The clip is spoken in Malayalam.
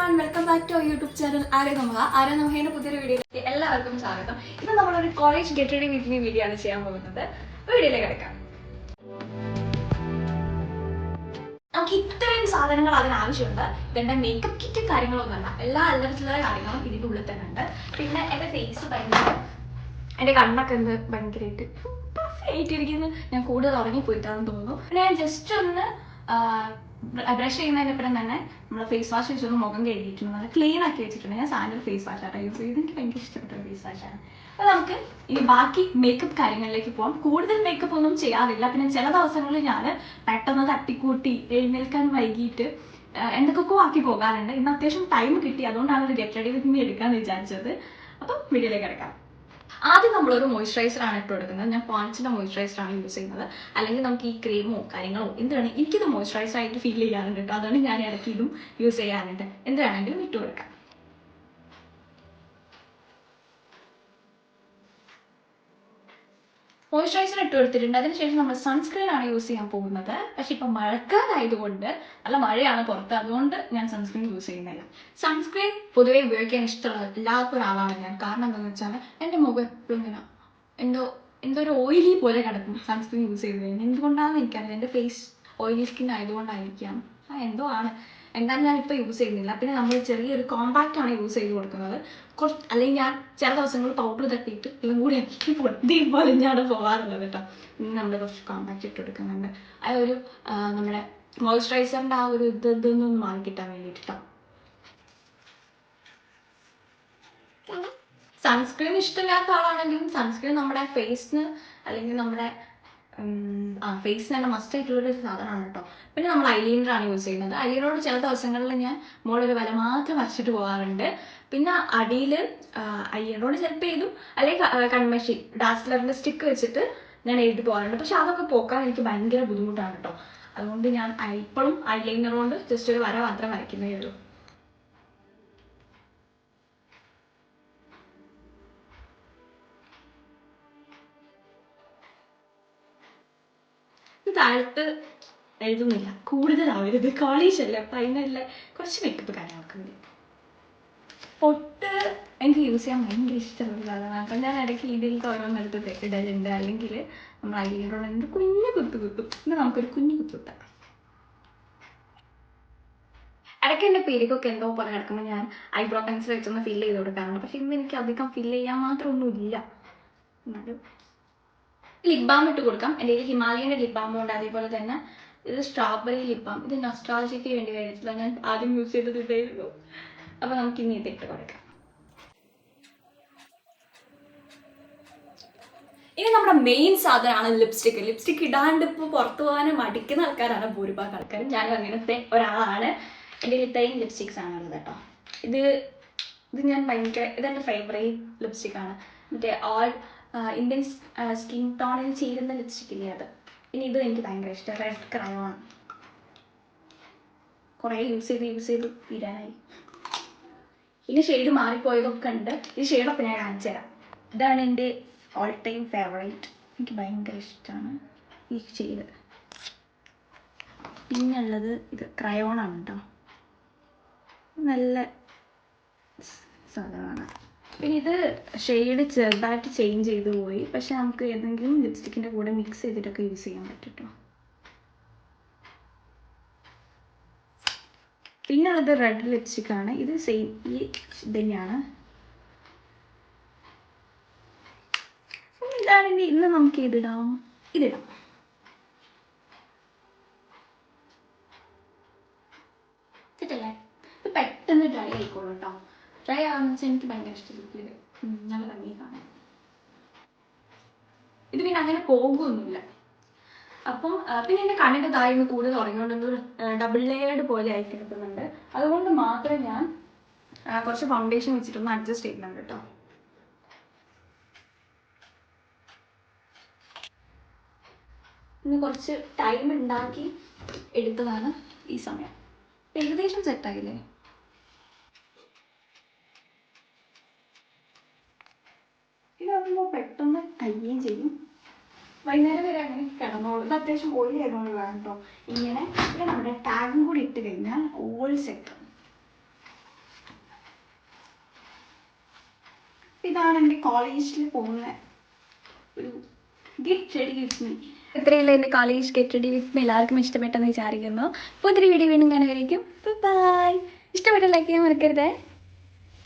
everyone, welcome back to our YouTube channel ആരോഗ്യമഹയുടെ പുതിയൊരു വീഡിയോയിലേക്ക് എല്ലാവർക്കും സ്വാഗതം. ഇന്ന് നമ്മളൊരു college get ready with me video ആണ് ചെയ്യാൻ പോകുന്നത്. വീഡിയോയിലേക്ക് കിടക്കാം. നമുക്ക് ഇത്രയും സാധനങ്ങൾ അതിനാവശ്യമുണ്ട്. ഇതെന്റെ മേക്കപ്പ് കിറ്റും കാര്യങ്ങളൊന്നുമല്ല, എല്ലാ അല്ലറച്ചിലുള്ള കാര്യങ്ങളും ഇതിൻ്റെ ഉള്ളിൽ തന്നെ ഉണ്ട്. പിന്നെ എൻ്റെ ഫേസ് ഭയങ്കര, എൻ്റെ കണ്ണൊക്കെ എന്ത് ഭയങ്കരമായിട്ട് ആയിട്ടിരിക്കുന്നു. ഞാൻ കൂടുതൽ ഉറങ്ങിപ്പോയിട്ടാണെന്ന് തോന്നുന്നു. പിന്നെ ഞാൻ ജസ്റ്റ് ഒന്ന് ബ്രഷ് ചെയ്യുന്നതിനപ്പുറം തന്നെ നമ്മൾ ഫേസ് വാഷ് വെച്ചൊന്ന് മുഖം കഴുകിയിട്ടുണ്ട്, നല്ല ക്ലീൻ ആക്കി വെച്ചിട്ടുണ്ട്. ഞാൻ സാൻഡൽ ഫേസ് വാഷാണ് യൂസ് ചെയ്ത്, എനിക്ക് ഭയങ്കര ഇഷ്ടപ്പെട്ട ഫേസ് വാഷാണ്. അപ്പോൾ നമുക്ക് ഇനി ബാക്കി മേക്കപ്പ് കാര്യങ്ങളിലേക്ക് പോകാം. കൂടുതൽ മേക്കപ്പ് ഒന്നും ചെയ്യാറില്ല. പിന്നെ ചില ദിവസങ്ങളിൽ ഞാൻ പെട്ടെന്ന് തട്ടിക്കൂട്ടി എഴുന്നേൽക്കാൻ വൈകിട്ട് എന്തൊക്കെയോ ആക്കി പോകാറുണ്ട്. ഇന്ന് അത്യാവശ്യം ടൈം കിട്ടി, അതുകൊണ്ടാണ് ഒരു ഗെറ്റ് റെഡി വിത്ത് മീ എടുക്കാമെന്ന് വിചാരിച്ചത്. അപ്പം വീഡിയോയിലേക്ക് കിടക്കാം. ആദ്യം നമ്മളൊരു മോയ്സ്ചറൈസറാണ് ഇട്ട് കൊടുക്കുന്നത്. ഞാൻ പോൺസിൻ്റെ മോയ്സ്ചറൈസറാണ് യൂസ് ചെയ്യുന്നത്. അല്ലെങ്കിൽ നമുക്ക് ഈ ക്രീമോ കാര്യങ്ങളോ എന്താണ്, എനിക്കിത് മോയ്സ്ചറൈസർ ആയിട്ട് ഫീൽ ചെയ്യാറുണ്ട് കേട്ടോ. അതുകൊണ്ട് ഞാൻ ഇടയ്ക്ക് ഇതും യൂസ് ചെയ്യാറുണ്ട്. എന്താണെങ്കിലും ഇട്ട് കൊടുക്കാം. മോയ്സ്ചറൈസർ ഇട്ട് കൊടുത്തിട്ടുണ്ട്. അതിനുശേഷം നമ്മൾ സൺസ്ക്രീൻ ആണ് യൂസ് ചെയ്യാൻ പോകുന്നത്. പക്ഷെ ഇപ്പം മഴക്കാലമായതുകൊണ്ട് നല്ല മഴയാണ് പുറത്ത്, അതുകൊണ്ട് ഞാൻ സൺസ്ക്രീൻ യൂസ് ചെയ്യുന്നില്ല. സൺസ്ക്രീൻ പൊതുവെ ഉപയോഗിക്കാൻ ഇഷ്ടമില്ലാത്ത ഒരാളാണ് ഞാൻ. കാരണം എന്താണെന്ന് വെച്ചാൽ എൻ്റെ മുഖം എപ്പോഴും ഇങ്ങനെ എന്തോ ഒരു ഓയിലി പോലെ കിടക്കും സൺസ്ക്രീൻ യൂസ് ചെയ്ത് കഴിഞ്ഞാൽ. എന്തുകൊണ്ടാണെന്ന് എനിക്കറിയില്ല. എൻ്റെ ഫേസ് ഓയിലി സ്കിൻ ആയതുകൊണ്ടായിരിക്കാം, എന്തോ ആണ്. എന്തായാലും ഞാൻ ഇപ്പോൾ യൂസ് ചെയ്യുന്നില്ല. പിന്നെ നമ്മൾ ചെറിയൊരു കോമ്പാക്റ്റ് ആണ് യൂസ് ചെയ്ത് കൊടുക്കുന്നത്. അല്ലെങ്കിൽ ഞാൻ ചില ദിവസങ്ങൾ പൗഡർ തട്ടിയിട്ട് ഇതും കൂടി എനിക്ക് പൊട്ടിപോലെ ഞാൻ പോകാറുള്ളത് കേട്ടോ. നമ്മൾ കുറച്ച് കോമ്പാക്റ്റ് ഇട്ട് കൊടുക്കുന്നുണ്ട്. ആ ഒരു നമ്മുടെ മോയ്സ്ചറൈസറിൻ്റെ ആ ഒരു ഇതൊന്നും മാറി കിട്ടാൻ വേണ്ടിയിട്ടോ. സൺസ്ക്രീൻ ഇഷ്ടമില്ലാത്ത ആളാണെങ്കിലും സൺസ്ക്രീൻ നമ്മുടെ ഫേസിന് അല്ലെങ്കിൽ നമ്മുടെ ഫേസിന് തന്നെ മസ്റ്റ് ആയിട്ടുള്ളൊരു സാധനമാണ് കേട്ടോ. പിന്നെ നമ്മൾ ഐലൈനറാണ് യൂസ് ചെയ്യുന്നത്. ഐലൈനറോട് ചില ദിവസങ്ങളിൽ ഞാൻ മുകളിലൊരു വര മാത്രം വരച്ചിട്ട് പോകാറുണ്ട്. പിന്നെ അടിയിൽ ഐലൈനറോട് ചിലപ്പോൾ എഴുതും, അല്ലെങ്കിൽ കൺമഷി ഡാസ്ലറിൻ്റെ സ്റ്റിക്ക് വെച്ചിട്ട് ഞാൻ എഴുതി പോകാറുണ്ട്. പക്ഷെ അതൊക്കെ പോക്കാൻ എനിക്ക് ഭയങ്കര ബുദ്ധിമുട്ടാണ് കേട്ടോ. അതുകൊണ്ട് ഞാൻ ഇപ്പോഴും ഐലൈനറുകൊണ്ട് ജസ്റ്റ് ഒരു വര മാത്രം വരയ്ക്കുന്നേ ഉള്ളൂ. താഴത്ത് എഴുതുന്നില്ല, കൂടുതലാവരുത്, കോളേജല്ലേ, അപ്പം അതിനുള്ള കുറച്ച് മേക്കപ്പ് കാര്യങ്ങളൊക്കെ മതി. പൊട്ട് എനിക്ക് യൂസ് ചെയ്യാൻ ഭയങ്കര ഇഷ്ടമുള്ളതാണ്. അപ്പം ഞാൻ ഇടയ്ക്ക് ഇതിലേക്ക് ഓരോന്നെടുത്ത് ഇടലുണ്ട്. അല്ലെങ്കിൽ നമ്മൾ ഐലൈനറുണ്ട് കുഞ്ഞു കുത്തും. ഇന്ന് നമുക്കൊരു കുഞ്ഞു കുത്തുത്താം. ഇടയ്ക്ക് എൻ്റെ പേരിക്കൊക്കെ എന്തോ പോലെ കിടക്കുമ്പോൾ ഞാൻ ഐബ്രോ പെൻസിൽ വെച്ചൊന്ന് ഫില്ല് ചെയ്ത് കൊടുക്കാറുണ്ട്. പക്ഷെ ഇന്ന് എനിക്ക് അധികം ഫില്ല് ചെയ്യാൻ മാത്രമൊന്നുമില്ല. എന്നാലും ലിപ് ബാം ഇട്ട് കൊടുക്കാം. എൻ്റെ കയ്യിൽ ഹിമാലയൻ്റെ ലിപ് ബാമും ഉണ്ട്. അതേപോലെ തന്നെ ഇത് സ്ട്രോബെറി ലിപ് ബാം. ഇത് നൊസ്റ്റാൾജിക്ക് വേണ്ടി മേടിച്ചത്, ഞാൻ ആദ്യം യൂസ് ചെയ്തത് ഇതായിരുന്നു. അപ്പോൾ നമുക്ക് ഇനി ഇത് ഇട്ട് കൊടുക്കാം. ഇനി നമ്മുടെ മെയിൻ സാധനമാണ് ലിപ്സ്റ്റിക്ക്. ലിപ്സ്റ്റിക്ക് ഇടാണ്ട് ഇപ്പോൾ പുറത്തു പോകാനും മടിക്കുന്ന ആൾക്കാരാണ് ഭൂരിഭാഗം ആൾക്കാരും. ഞാനും അങ്ങനത്തെ ഒരാളാണ്. എൻ്റെ ഇത്രയും ലിപ്സ്റ്റിക്സ് ആണുള്ളത് കേട്ടോ. ഇത് ഞാൻ ഇതെൻ്റെ ഫേവറേറ്റ് ലിപ്സ്റ്റിക്കാണ്. മറ്റേ ഓൾ ഇന്ത്യൻ സ്കിൻ ടോണിൽ ചേരുന്ന ലിപ്സ്റ്റിക് ഇല്ലേ, അത്. ഇനി ഇത് എനിക്ക് ഭയങ്കര ഇഷ്ടം, റെഡ് ക്രയോൺ. കുറേ യൂസ് ചെയ്ത് തീരാനായി. പിന്നെ ഷെയ്ഡ് മാറിപ്പോയതൊക്കെ ഉണ്ട്. ഈ ഷെയ്ഡൊക്കെ ഞാൻ കാണിച്ചു തരാം. ഇതാണ് എൻ്റെ ഓൾ ടൈം ഫേവറേറ്റ്. എനിക്ക് ഭയങ്കര ഇഷ്ടമാണ് ഈ ഷെയ്ഡ്. പിന്നുള്ളത് ഇത് ക്രയോണാണ് കേട്ടോ. നല്ല സാധനമാണ്. പിന്നെ ഇത് ഷെയ്ഡ് ചെറുതായിട്ട് ചേഞ്ച് ചെയ്ത് പോയി. പക്ഷെ നമുക്ക് ഏതെങ്കിലും ലിപ്സ്റ്റിക്കിൻ്റെ കൂടെ മിക്സ് ചെയ്തിട്ടൊക്കെ യൂസ് ചെയ്യാൻ പറ്റും കേട്ടോ. പിന്നെ ഉള്ളത് റെഡ് ലിപ്സ്റ്റിക്കാണ്. ഇത് സെയിം ഈ ഇത് തന്നെയാണ്. ഇതാണെങ്കിൽ ഇന്ന് നമുക്ക് ഇതിടാം. ഇത് പെട്ടെന്ന് ഡ്രൈ ആയിക്കോളൂ കേട്ടോ. ഡ്രൈ ആകുന്ന വെച്ചാൽ എനിക്ക് ഭയങ്കര ഇഷ്ടപ്പെട്ടത്. നല്ല ഭംഗി കാണാൻ. ഇത് പിന്നെ അങ്ങനെ പോകുമൊന്നുമില്ല. അപ്പം പിന്നെ എൻ്റെ കണ്ണിൻ്റെ താഴ്ന്ന് കൂടുതൽ ഉറങ്ങിക്കൊണ്ടൊരു ഡബിൾ ലെയർഡ് പോലെ ആയി കിടക്കുന്നുണ്ട്. അതുകൊണ്ട് മാത്രമേ ഞാൻ കുറച്ച് ഫൗണ്ടേഷൻ വെച്ചിട്ടൊന്ന് അഡ്ജസ്റ്റ് ചെയ്യുന്നുണ്ട് കേട്ടോ. ഇന്ന് കുറച്ച് ടൈം ഉണ്ടാക്കി എടുത്തതാണ് ഈ സമയം. ഏകദേശം സെറ്റായില്ലേ? ഇതാകുമ്പോൾ പെട്ടെന്ന് കഴിയുകയും ചെയ്യും. വൈകുന്നേരം വരെ അങ്ങനെ കിടന്നോളൂ. ഇത് അത്യാവശ്യം ഓയിൽ ആയതുകൊണ്ട് വേണം കേട്ടോ. ഇങ്ങനെ നമ്മുടെ ടാഗും കൂടി ഇട്ട് കഴിഞ്ഞാൽ ഓൾ സെറ്റ്. ഇതാണ് എൻ്റെ കോളേജിൽ പോകുന്ന ഒരു ഗെറ്റ് റെഡി വിത്ത് മീ. ഇത്രയുള്ള എൻ്റെ college get ready with me എല്ലാവർക്കും ഇഷ്ടപ്പെട്ടെന്ന് വിചാരിക്കുന്നു. പുതിയൊരു വീഡിയോ വീണ്ടും കാണുമായിരിക്കും. ബൈ. ഇഷ്ടപ്പെട്ട ലൈക്ക് ചെയ്യാൻ മറക്കരുത്.